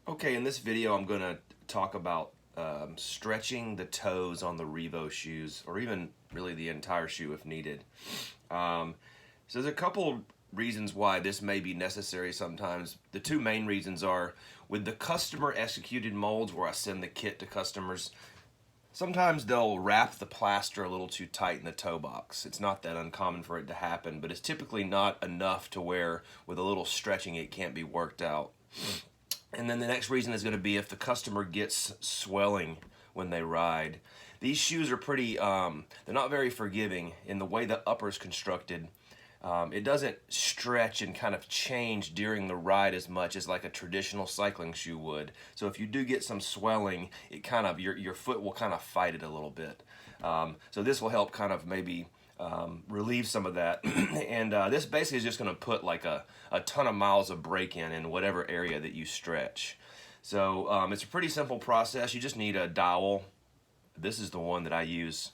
Okay, in this video I'm going to talk about stretching the toes on the Riivo shoes, or even really the entire shoe if needed. So there's a couple reasons why this may be necessary sometimes. The two main reasons are with the customer executed molds where I send the kit to customers, sometimes they'll wrap the plaster a little too tight in the toe box. It's not that uncommon for it to happen, but it's typically not enough to where with a little stretching it can't be worked out. And then the next reason is going to be if the customer gets swelling when they ride. These shoes are pretty, they're not very forgiving in the way the upper is constructed. It doesn't stretch and kind of change during the ride as much as like a traditional cycling shoe would. So if you do get some swelling, it kind of, your foot will kind of fight it a little bit. So this will help kind of maybe relieve some of that. And this basically is just going to put like a ton of miles of brake in whatever area that you stretch. So it's a pretty simple process. You just need a dowel. This is the one that I use.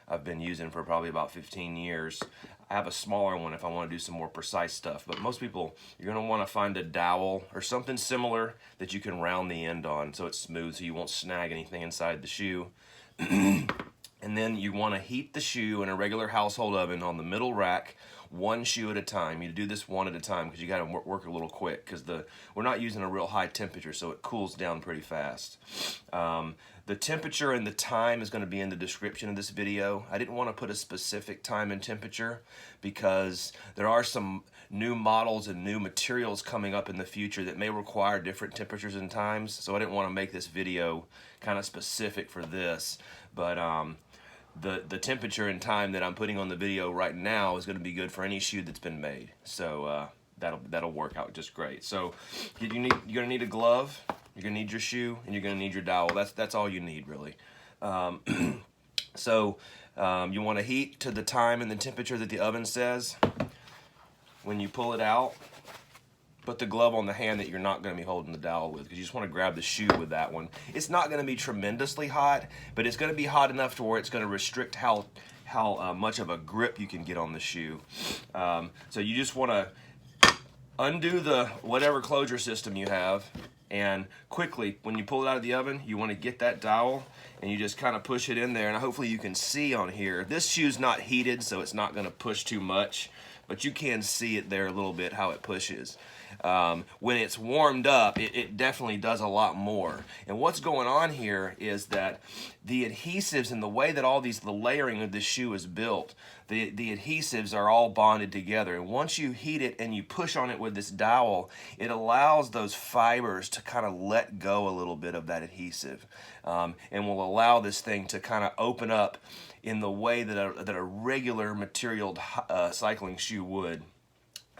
I've been using for probably about 15 years. I have a smaller one if I want to do some more precise stuff, but most people, you're going to want to find a dowel or something similar that you can round the end on so it's smooth so you won't snag anything inside the shoe. And then you want to heat the shoe in a regular household oven on the middle rack, one shoe at a time. You do this one at a time because you got to work a little quick because we're not using a real high temperature, so it cools down pretty fast. The temperature and the time is going to be in the description of this video. I didn't want to put a specific time and temperature because there are some new models and new materials coming up in the future that may require different temperatures and times, so I didn't want to make this video kind of specific for this. But the temperature and time that I'm putting on the video right now is going to be good for any shoe that's been made. So that'll work out just great. So you're going to need a glove, you're going to need your shoe, and you're going to need your dowel. That's all you need really. So you want to heat to the time and the temperature that the oven says. When you pull it out, put the glove on the hand that you're not going to be holding the dowel with because you just want to grab the shoe with that one. It's not going to be tremendously hot, but it's going to be hot enough to where it's going to restrict how much of a grip you can get on the shoe. So you just want to undo the whatever closure system you have, and quickly when you pull it out of the oven you want to get that dowel and you just kind of push it in there, and hopefully you can see on here this shoe's not heated so it's not going to push too much, but you can see it there a little bit how it pushes. When it's warmed up, it definitely does a lot more. And what's going on here is that the adhesives and the way that the layering of this shoe is built, the adhesives are all bonded together. And once you heat it and you push on it with this dowel, it allows those fibers to kind of let go a little bit of that adhesive, and will allow this thing to kind of open up in the way that a regular materialed cycling shoe would.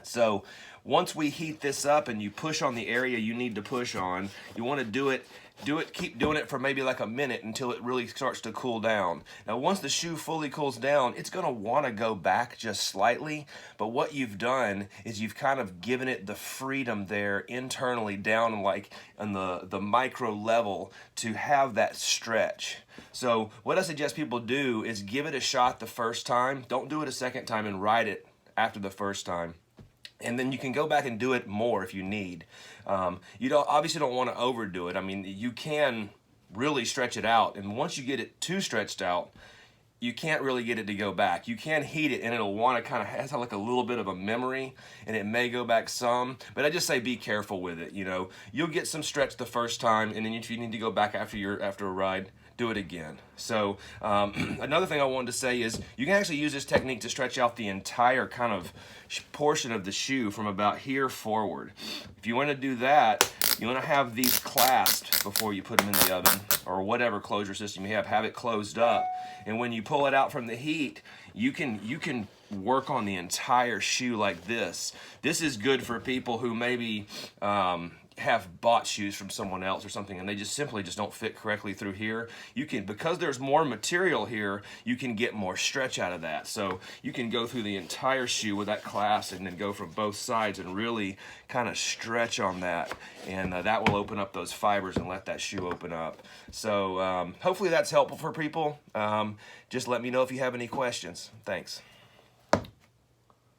So once we heat this up and you push on the area you need to push on, you want to keep doing it for maybe like a minute until it really starts to cool down. Now once the shoe fully cools down, it's going to want to go back just slightly, but what you've done is you've kind of given it the freedom there internally down like on the micro level to have that stretch. So what I suggest people do is give it a shot the first time. Don't do it a second time and ride it after the first time. And then you can go back and do it more if you need. You obviously don't want to overdo it. I mean, you can really stretch it out, and once you get it too stretched out, you can't really get it to go back. You can heat it and it'll want to kind of have like a little bit of a memory, and it may go back some, but I just say be careful with it. You know, you'll get some stretch the first time, and then if you need to go back after a ride, do it again. So another thing I wanted to say is you can actually use this technique to stretch out the entire kind of portion of the shoe from about here forward. If you want to do that, you want to have these clasped before you put them in the oven, or whatever closure system you have it closed up, and when you pull it out from the heat, you can work on the entire shoe like this. This is good for people who maybe have bought shoes from someone else or something and they just simply don't fit correctly through here. You can, because there's more material here, you can get more stretch out of that. So you can go through the entire shoe with that clasp and then go from both sides and really kind of stretch on that, and that will open up those fibers and let that shoe open up. So hopefully that's helpful for people. Just let me know if you have any questions. Thanks.